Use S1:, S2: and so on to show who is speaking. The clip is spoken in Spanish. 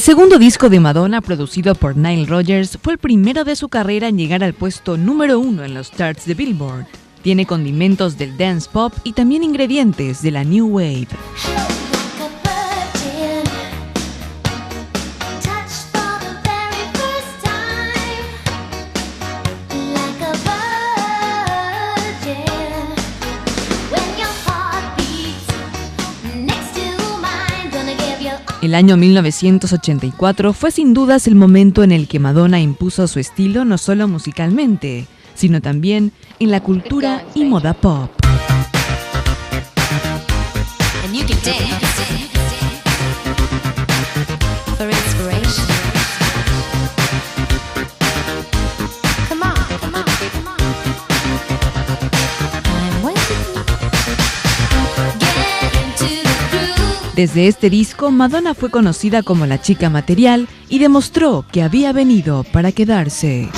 S1: segundo disco de Madonna, producido por Nile Rodgers, fue el primero de su carrera en llegar al puesto número 1 en los charts de Billboard. Tiene condimentos del dance pop y también ingredientes de la New Wave. El año 1984 fue sin dudas el momento en el que Madonna impuso su estilo no solo musicalmente, sino también en la cultura y moda pop. Desde este disco, Madonna fue conocida como la chica material y demostró que había venido para quedarse.